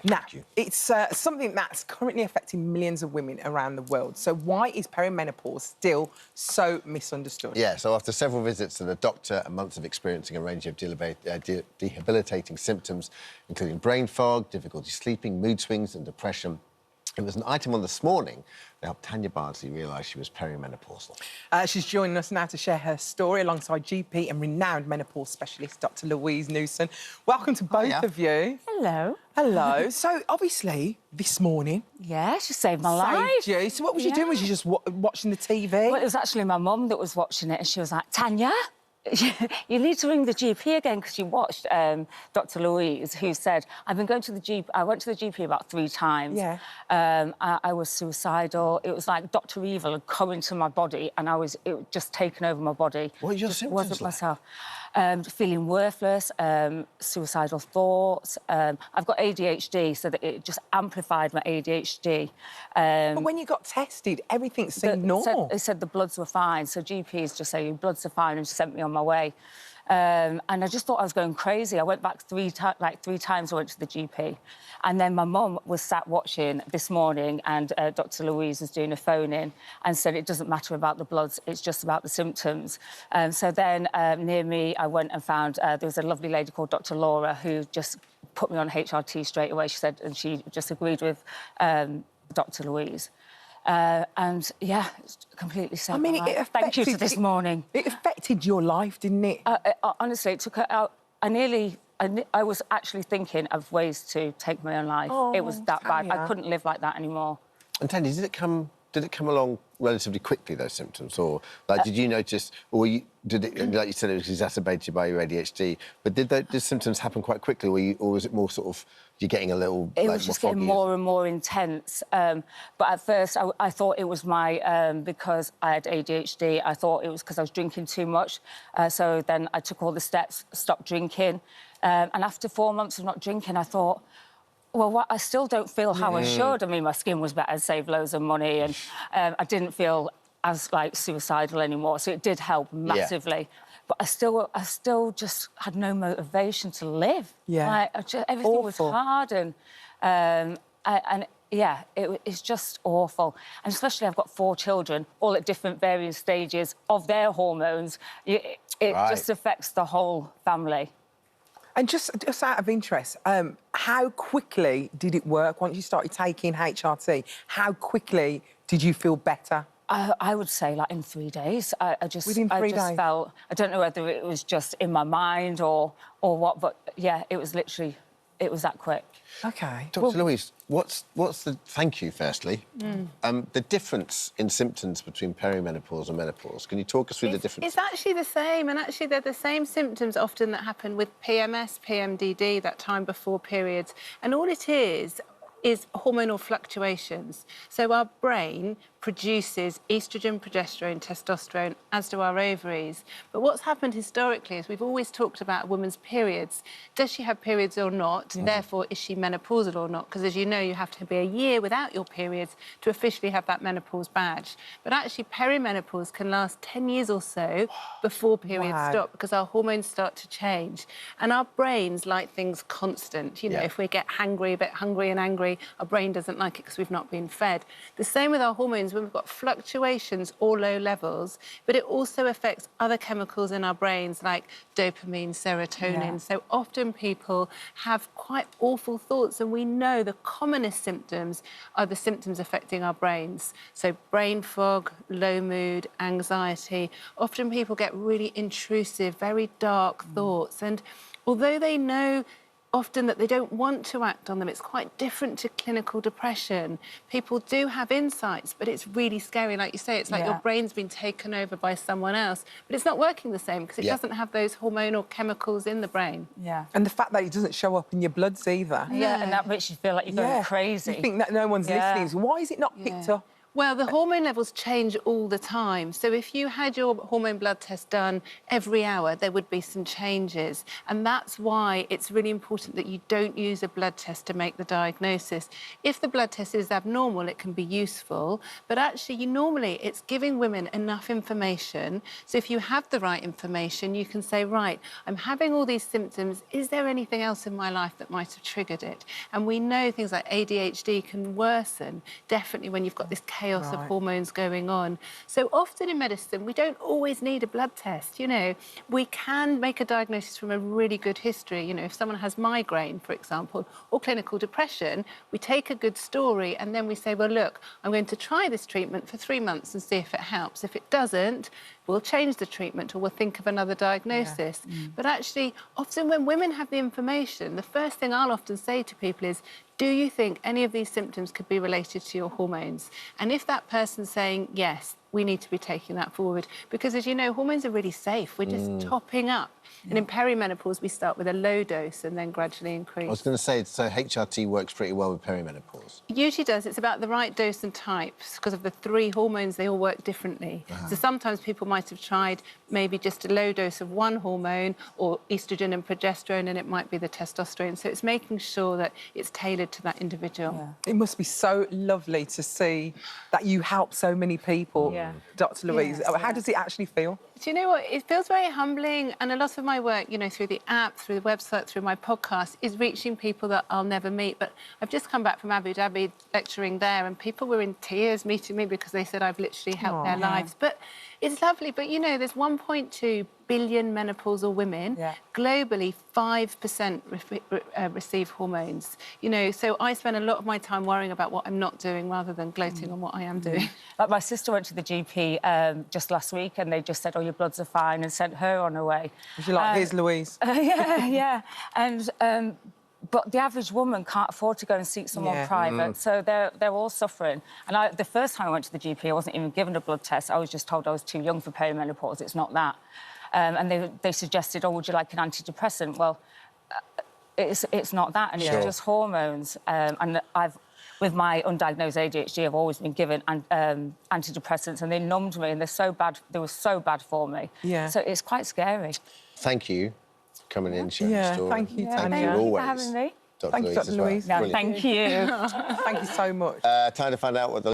Now, it's something that's currently affecting millions of women around the world. So why is perimenopause still so misunderstood? Yeah, so after several visits to the doctor and months of experiencing a range of debilitating symptoms, including brain fog, difficulty sleeping, mood swings and depression, it was an item on This Morning that helped Tanya Bardsley realise she was perimenopausal. She's joining us now to share her story alongside GP and renowned menopause specialist, Dr. Louise Newson. Welcome to both of you. Hello. Hello. So, obviously, this morning... Yeah, she saved my life. Saved you. So what was you doing? Was you just watching the TV? Well, it was actually my mum that was watching it, and she was like, Tanya, you need to ring the GP again, because she watched Dr. Louise, who said, I've been going to the GP... I went to the GP about 3 times. Yeah. I was suicidal. It was like Dr. Evil had come into my body, and it was just taken over my body. What are your symptoms wasn't like? myself. Feeling worthless, suicidal thoughts. I've got ADHD, so that it just amplified my ADHD. But when you got tested, everything seemed normal. They said the bloods were fine, so GPs just say your bloods are fine and just sent me on my way. And I just thought I was going crazy. I went back 3 times I went to the GP. And then my mum was sat watching This Morning, and Dr. Louise was doing a phone-in and said it doesn't matter about the bloods, it's just about the symptoms. So then, near me, I went and found there was a lovely lady called Dr. Laura who just put me on HRT straight away, she said, and she just agreed with Dr. Louise. And, yeah, it's completely saved my life. It affected... Thank you to This Morning. It affected your life, didn't it? Honestly, it took her out... I was actually thinking of ways to take my own life. Oh, it was that bad. Tanya. I couldn't live like that anymore. And Tanya, did it come along relatively quickly, those symptoms? Or, like, did you notice... Or did it, like you said, it was exacerbated by your ADHD, but did the symptoms happen quite quickly, or was it more sort of... You're getting a little... It was just getting more and more intense. But at first, I thought it was because I had ADHD, I thought it was because I was drinking too much. So then I took all the steps, stopped drinking. And after 4 months of not drinking, I thought, well, I still don't feel how I should. I mean, my skin was better, saved loads of money, and I didn't feel as, like, suicidal anymore. So it did help massively. Yeah. But I still just had no motivation to live. Yeah. Like, everything was hard, and yeah, it's just awful. And especially I've got 4 children, all at different varying stages of their hormones. It just affects the whole family. And just out of interest, how quickly did it work once you started taking HRT? How quickly did you feel better? I would say, like, in 3 days. Within 3 days? Felt... I don't know whether it was just in my mind or what, but, yeah, it was literally... It was that quick. OK. Dr. Louise, what's the... Thank you, firstly. The difference in symptoms between perimenopause and menopause, can you talk us through the difference? It's actually the same, and actually they're the same symptoms often that happen with PMS, PMDD, that time before periods. And all it is hormonal fluctuations. So our brain produces estrogen, progesterone, testosterone, as do our ovaries. But what's happened historically is we've always talked about a woman's periods. Does she have periods or not? Therefore, is she menopausal or not? Because, as you know, you have to be a year without your periods to officially have that menopause badge. But actually, perimenopause can last 10 years or so before periods stop, because our hormones start to change. And our brains like things constant. You know, if we get hangry, a bit hungry and angry, our brain doesn't like it because we've not been fed. The same with our hormones. When we've got fluctuations or low levels, but it also affects other chemicals in our brains like dopamine, serotonin. So often people have quite awful thoughts, and we know the commonest symptoms are the symptoms affecting our brains. So brain fog, low mood, anxiety. Often people get really intrusive, very dark thoughts, and although they know often that they don't want to act on them. It's quite different to clinical depression. People do have insights, but it's really scary. Like you say, it's like your brain's been taken over by someone else, but it's not working the same because it doesn't have those hormonal chemicals in the brain. Yeah. And the fact that it doesn't show up in your bloods either. Yeah, and that makes you feel like you're going crazy. You think that no one's listening. So why is it not picked up? Well, the hormone levels change all the time. So if you had your hormone blood test done every hour, there would be some changes. And that's why it's really important that you don't use a blood test to make the diagnosis. If the blood test is abnormal, it can be useful. But actually, normally, it's giving women enough information. So if you have the right information, you can say, right, I'm having all these symptoms. Is there anything else in my life that might have triggered it? And we know things like ADHD can worsen, definitely when you've got this chaos of hormones going on. So often in medicine, we don't always need a blood test, you know. We can make a diagnosis from a really good history. You know, if someone has migraine, for example, or clinical depression, we take a good story and then we say, well, look, I'm going to try this treatment for 3 months and see if it helps. If it doesn't, we'll change the treatment or we'll think of another diagnosis. But actually, often when women have the information, the first thing I'll often say to people is, do you think any of these symptoms could be related to your hormones? And if that person's saying yes, we need to be taking that forward. Because as you know, hormones are really safe. We're just topping up. And in perimenopause, we start with a low dose and then gradually increase. I was going to say, so HRT works pretty well with perimenopause. It usually does. It's about the right dose and types because of the 3 hormones, they all work differently. So sometimes people might have tried maybe just a low dose of one hormone or estrogen and progesterone, and it might be the testosterone. So it's making sure that it's tailored to that individual. It must be so lovely to see that you help so many people, Dr. Louise. How does it actually feel? Do you know what? It feels very humbling, and a lot of my work, you know, through the app, through the website, through my podcast, is reaching people that I'll never meet. But I've just come back from Abu Dhabi lecturing there, and people were in tears meeting me because they said I've literally helped their lives. But it's lovely. But, you know, there's 1.2 billion menopausal women. Globally, 5% receive hormones. You know, so I spend a lot of my time worrying about what I'm not doing rather than gloating on what I am doing. Like my sister went to the GP just last week and they just said, oh, your bloods are fine, and sent her on her way. Was you like, here's Louise? Yeah. And but the average woman can't afford to go and seek someone private, so they're all suffering. And the first time I went to the GP, I wasn't even given a blood test. I was just told I was too young for perimenopause. It's not that. And they suggested, oh, would you like an antidepressant? Well, it's not that, and it's just hormones. And with my undiagnosed ADHD, I've always been given antidepressants, and they numbed me, and they're so bad. They were so bad for me. So it's quite scary. Thank you for coming in, sharing your story. Thank you, Tanya. Thank you always. For having me. Dr. Thank you, Louise, Dr. as well. Louise. No, thank you. Thank you so much. Time to find out what the